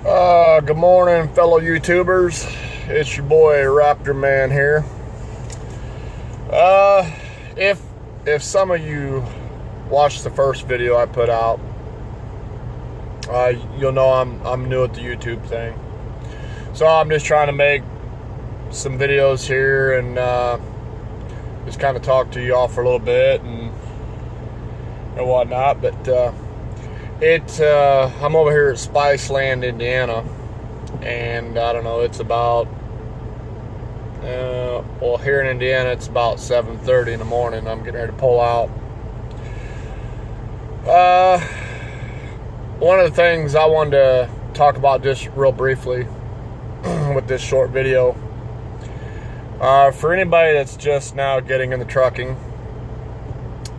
Good morning, fellow YouTubers. It's your boy Raptor Man here. If some of you watched the first video I put out, you'll know I'm new at the YouTube thing. So I'm just trying to make some videos here and just kind of talk to y'all for a little bit and whatnot. But I'm over here at Spiceland, Indiana, and I don't know, it's about well, here in Indiana it's about 7:30 in the morning. I'm getting ready to pull out. One of the things I wanted to talk about just real briefly with this short video, for anybody that's just now getting into trucking,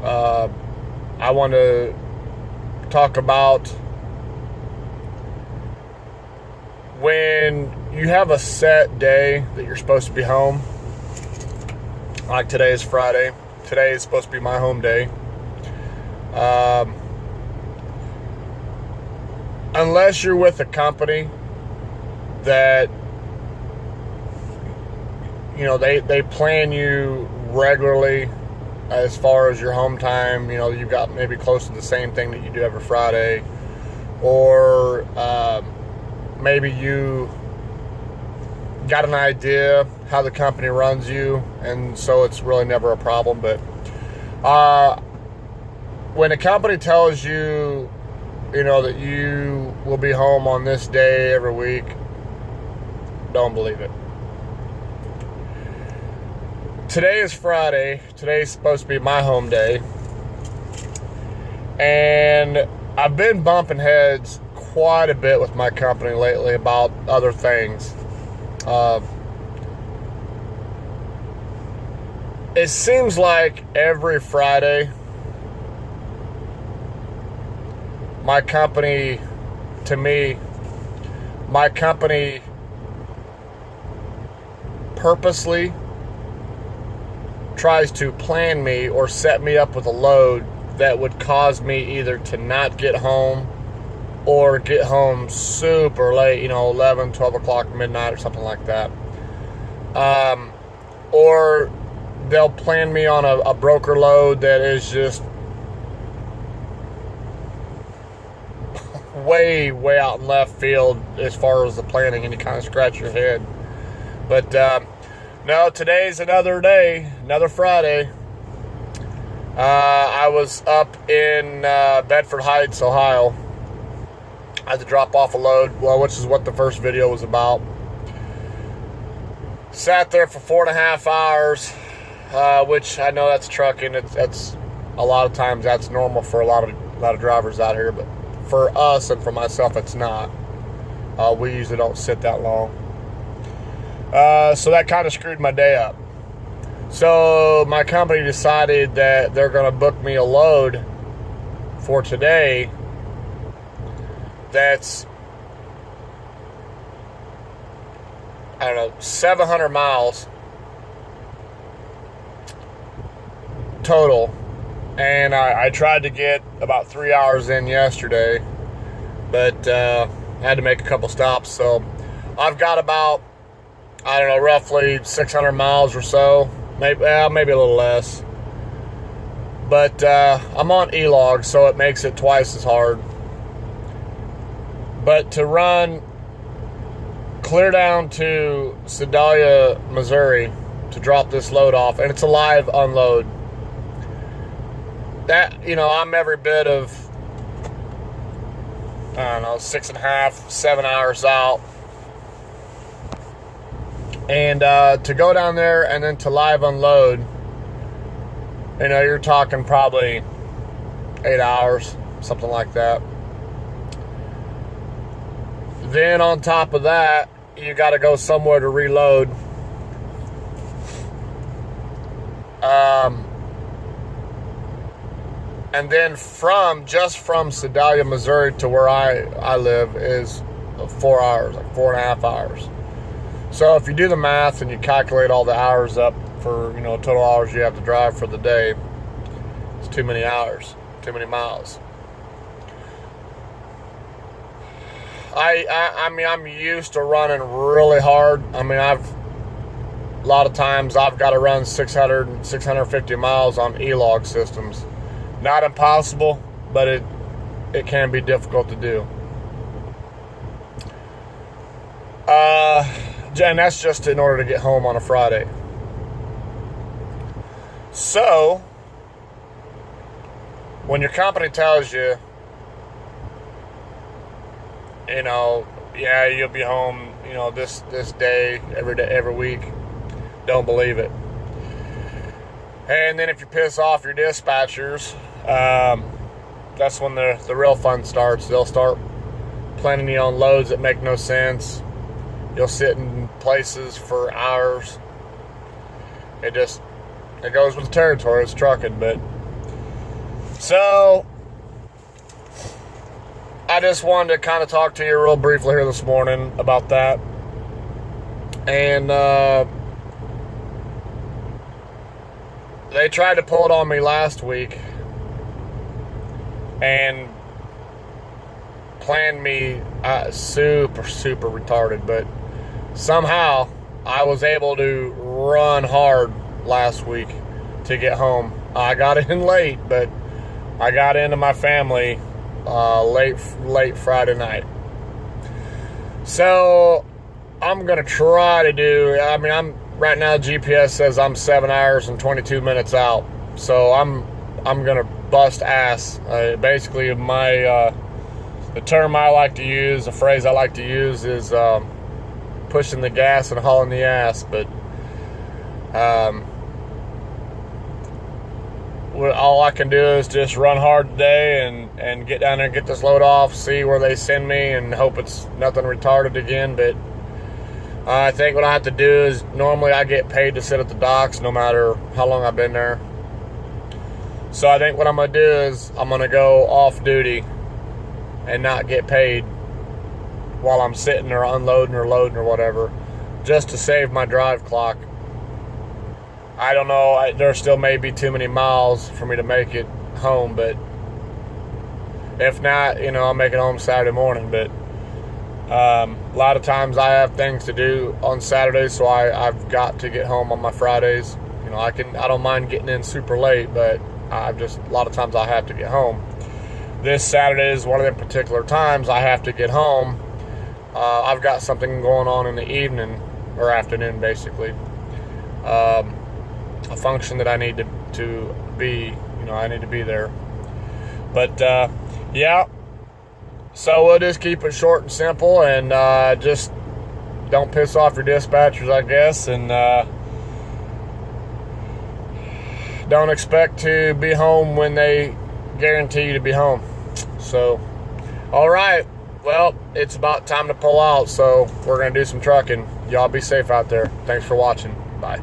I want to talk about when you have a set day that you're supposed to be home. Like today is Friday. Today is supposed to be my home day. Unless you're with a company that, you know, they plan you regularly as far as your home time. You know, you've got maybe close to the same thing that you do every Friday, or maybe you got an idea how the company runs you, and so it's really never a problem. But when a company tells you, you know, that you will be home on this day every week, don't believe it. Today is Friday. Today's supposed to be my home day. And I've been bumping heads quite a bit with my company lately about other things. It seems like every Friday, my company purposely tries to plan me or set me up with a load that would cause me either to not get home or get home super late, you know, 11, 12 o'clock, midnight or something like that. Or they'll plan me on a broker load that is just way out in left field as far as the planning, and you kind of scratch your head. But no, today's another day, another Friday. I was up in Bedford Heights, Ohio. I had to drop off a load, well, which is what the first video was about. Sat there for 4.5 hours, which I know that's trucking. That's a lot of times that's normal for a lot of drivers out here, but for us and for myself, it's not. We usually don't sit that long. So that kind of screwed my day up. So my company decided that they're going to book me a load for today that's, I don't know, 700 miles total. And I tried to get about 3 hours in yesterday, but I had to make a couple stops. So I've got about, I don't know, roughly 600 miles or so, maybe a little less. But I'm on E-Log, so it makes it twice as hard. But to run clear down to Sedalia, Missouri to drop this load off, and it's a live unload. That, you know, I'm every bit of, I don't know, 6.5, 7 hours out. And to go down there and then to live unload, you know, you're talking probably 8 hours, something like that. Then on top of that, you got to go somewhere to reload. And then from Sedalia, Missouri to where I live is 4 hours, like 4.5 hours. So if you do the math and you calculate all the hours up for, you know, total hours you have to drive for the day, it's too many hours, too many miles. I mean, I'm used to running really hard. I mean, a lot of times I've got to run 600, 650 miles on E-log systems. Not impossible, but it can be difficult to do. And that's just in order to get home on a Friday. So, when your company tells you, yeah, you'll be home, this day, every week, don't believe it. And then if you piss off your dispatchers, that's when the real fun starts. They'll start planning you on loads that make no sense. You'll sit in places for hours. It goes with the territory. It's trucking, but so I just wanted to kind of talk to you real briefly here this morning about that. And they tried to pull it on me last week and planned me super retarded, but somehow I was able to run hard last week to get home. I got in late, but I got into my family late Friday night. So I'm gonna try to do. I mean, I'm right now. GPS says I'm 7 hours and 22 minutes out. So I'm gonna bust ass. Basically, the term I like to use, the phrase I like to use is pushing the gas and hauling the ass. But all I can do is just run hard today and get down there and get this load off, see where they send me, and hope it's nothing retarded again. But I think what I have to do is, normally I get paid to sit at the docks no matter how long I've been there. So I think what I'm going to do is I'm going to go off duty and not get paid while I'm sitting there unloading or loading or whatever, just to save my drive clock. I don't know, there still may be too many miles for me to make it home, but if not, I'll make it home Saturday morning. But a lot of times I have things to do on Saturdays, so I've got to get home on my Fridays. I don't mind getting in super late, but a lot of times I have to get home. This Saturday is one of them particular times I have to get home. I've got something going on in the evening or afternoon, basically. A function that I need to be, I need to be there. But yeah, so we'll just keep it short and simple, and just don't piss off your dispatchers, I guess, and don't expect to be home when they guarantee you to be home. So, all right, well, it's about time to pull out, so we're going to do some trucking. Y'all be safe out there. Thanks for watching. Bye.